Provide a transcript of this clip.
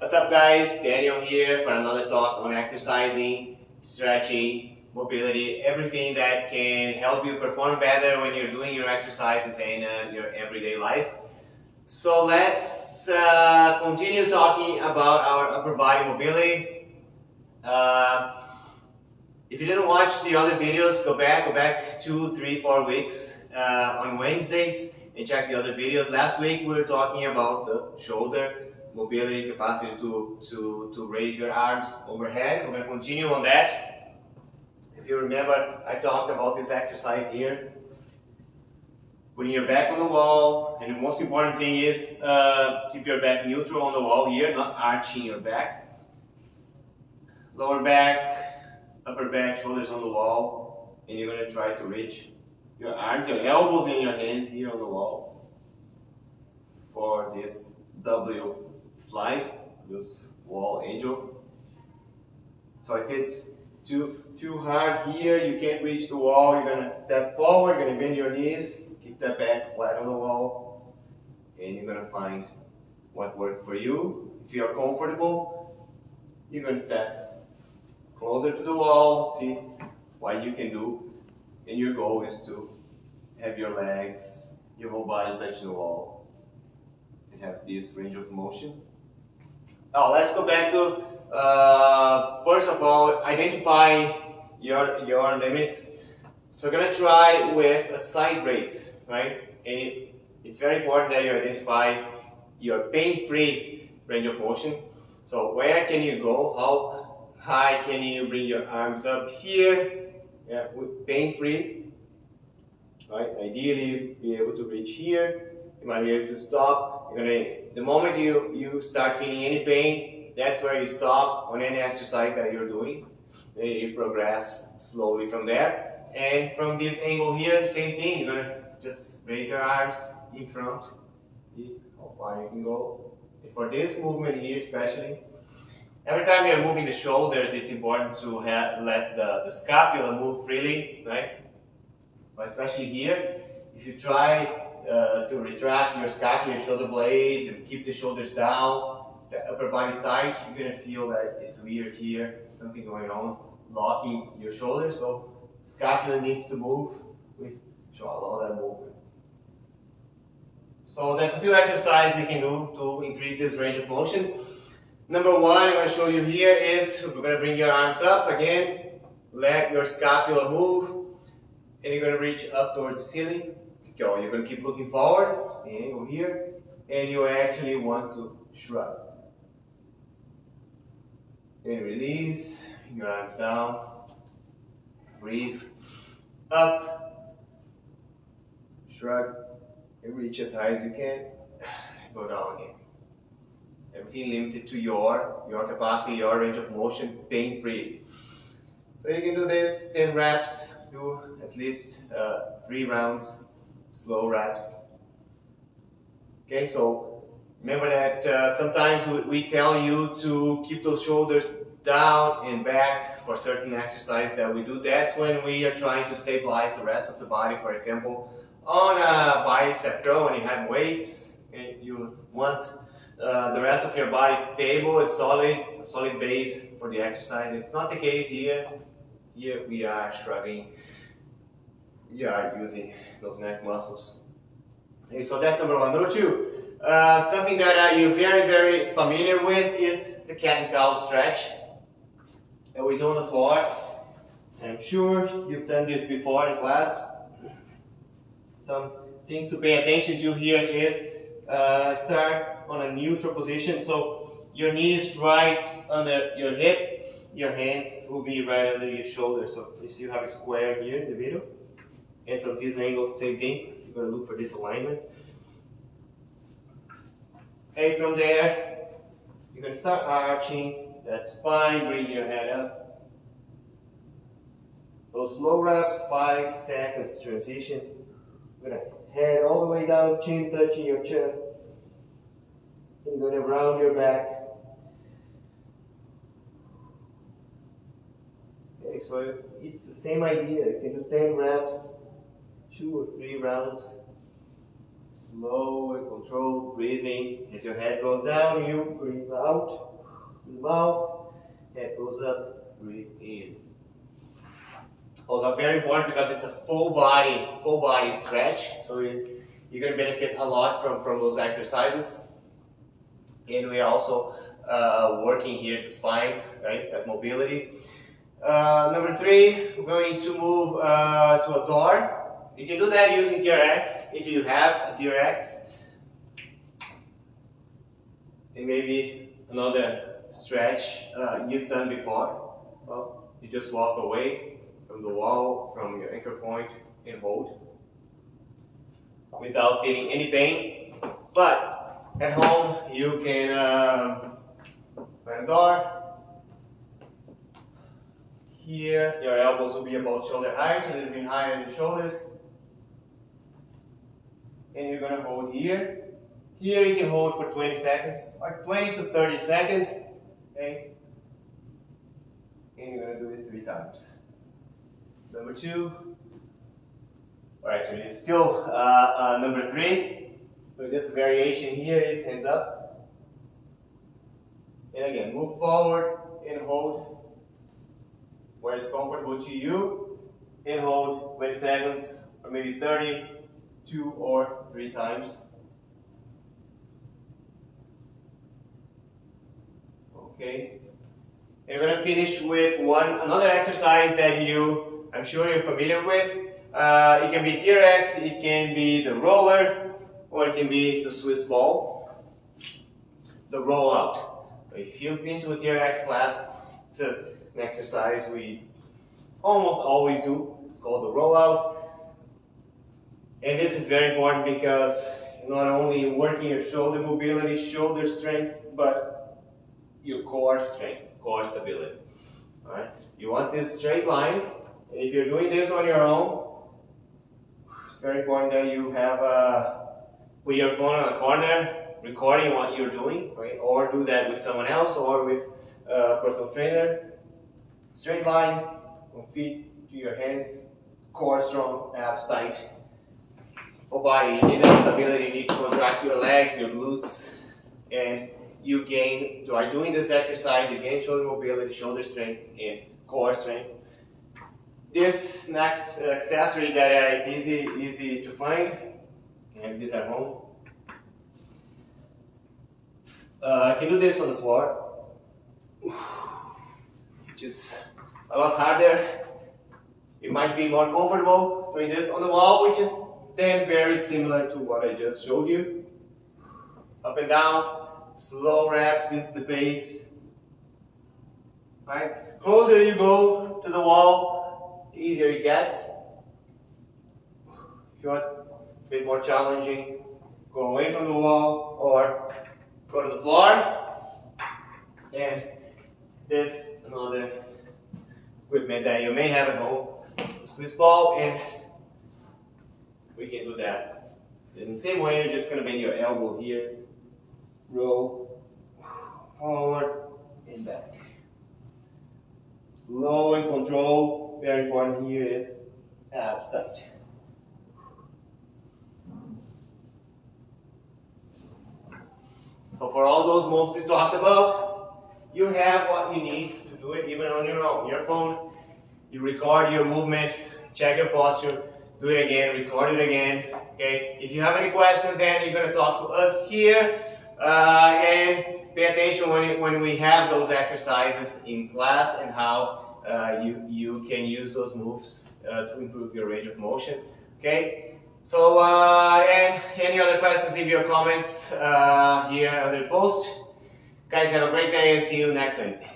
What's up guys, Daniel here for another talk on exercising, stretching, mobility, everything that can help you perform better when you're doing your exercises in your everyday life. So let's continue talking about our upper body mobility. If you didn't watch the other videos, go back 2, 3, 4 weeks on Wednesdays and check the other videos. Last week we were talking about the shoulder mobility capacity to raise your arms overhead. We're going to continue on that. If you remember, I talked about this exercise here. Putting your back on the wall, and the most important thing is keep your back neutral on the wall here, not arching your back. Lower back, upper back, shoulders on the wall, and you're going to try to reach your arms, your elbows and your hands here on the wall for this W slide, this wall angel. So if it's too hard here, you can't reach the wall, you're going to step forward, you're going to bend your knees, keep that back flat on the wall, and you're going to find what works for you. If you're comfortable, you're going to step closer to the wall, see what you can do, and your goal is to have your legs, your whole body touch the wall, and have this range of motion. Now let's go back to first of all, identify your limits. So we're going to try with a side raise, right? And it's very important that you identify your pain-free range of motion. So where can you go? How high can you bring your arms up here? Yeah, pain-free, right? Ideally, be able to reach here. You might be able to stop. The moment you start feeling any pain, that's where you stop on any exercise that you're doing. Then you progress slowly from there. And from this angle here, same thing. You're gonna just raise your arms in front. See how far you can go. And for this movement here, especially, every time you're moving the shoulders, it's important to let the scapula move freely, right? But especially here, if you try to retract your scapula, your shoulder blades, and keep the shoulders down, the upper body tight, you're going to feel that it's weird here, something going on, locking your shoulders. So scapula needs to move. We show all that movement. So there's a few exercises you can do to increase this range of motion. Number one, I'm going to show you here is we're going to bring your arms up again, let your scapula move, and you're going to reach up towards the ceiling. Go. You're going to keep looking forward, it's the angle here, and you actually want to shrug. And release, your arms down, breathe, up, shrug, and reach as high as you can, go down again. Everything limited to your capacity, your range of motion, pain-free. So you can do this 10 reps, do at least 3 rounds. Slow reps. Okay, so remember that sometimes we tell you to keep those shoulders down and back for certain exercise that we do. That's when we are trying to stabilize the rest of the body. For example, on a bicep curl, when you have weights and you want the rest of your body stable, a solid base for the exercise. It's not the case here. Here we are shrugging. We are using those neck muscles. Okay, so that's number one. Number two, something that you're very familiar with is the cat and cow stretch that we do on the floor. I'm sure you've done this before in class. Some things to pay attention to here is start on a neutral position. So your knee is right under your hip, your hands will be right under your shoulder. So if you have a square here in the middle, and from this angle, same thing. You're going to look for this alignment. And from there, you're going to start arching that spine, bring your head up. Those slow reps, 5 seconds transition. You're going to head all the way down, chin touching your chest. And you're going to round your back. Okay, so it's the same idea. You can do 10 reps. 2 or 3 rounds. Slow and controlled breathing. As your head goes down, you breathe out. the mouth, head goes up, breathe in. Hold up, very important because it's a full body stretch. So you're going to benefit a lot from those exercises. And we are also working here the spine, right, that mobility. Number 3, we're going to move to a door. You can do that using TRX if you have a TRX. And maybe another stretch you've done before. Well, you just walk away from the wall, from your anchor point, and hold without feeling any pain. But at home, you can find a door. Here, your elbows will be about shoulder height, a little bit higher than the shoulders. And you're going to hold here. Here you can hold for 20 seconds, or 20 to 30 seconds. Okay? And you're going to do it 3 times. Number 2. Or actually, it's still number 3. So this variation here is hands up. And again, move forward and hold where it's comfortable to you. And hold 20 seconds, or maybe 30, 2 or 3 times. Okay. And we're going to finish with another exercise that I'm sure you're familiar with. It can be TRX, it can be the roller, or it can be the Swiss ball, the rollout. If you've been to a TRX class, it's an exercise we almost always do. It's called the rollout. And this is very important because you're not only working your shoulder mobility, shoulder strength, but your core strength, core stability. All right? You want this straight line, and if you're doing this on your own, it's very important that you have put your phone on a corner, recording what you're doing, right? Or do that with someone else or with a personal trainer. Straight line, from feet to your hands, core strong, abs tight. For body, you need that stability, you need to contract your legs, your glutes, and you gain, by doing this exercise, you gain shoulder mobility, shoulder strength, and core strength. This next accessory that is easy to find, and this at home. I can do this on the floor, which is a lot harder. You might be more comfortable doing this on the wall, which is then very similar to what I just showed you. Up and down. Slow reps, this is the base. Right? Closer you go to the wall, the easier it gets. If you want a bit more challenging, go away from the wall or go to the floor. And this another equipment that you may have at home, a Swiss ball, and we can do that. In the same way, you're just going to bend your elbow here. Roll forward and back. Slow and control. Very important here is abs tight. So for all those moves we talked about, you have what you need to do it even on your own. Your phone, you record your movement, check your posture, do it again, record it again. Okay. If you have any questions, then you're going to talk to us here. And pay attention when we have those exercises in class and how you can use those moves to improve your range of motion. Okay, so and any other questions, leave your comments here under the post. Guys, have a great day and see you next Wednesday.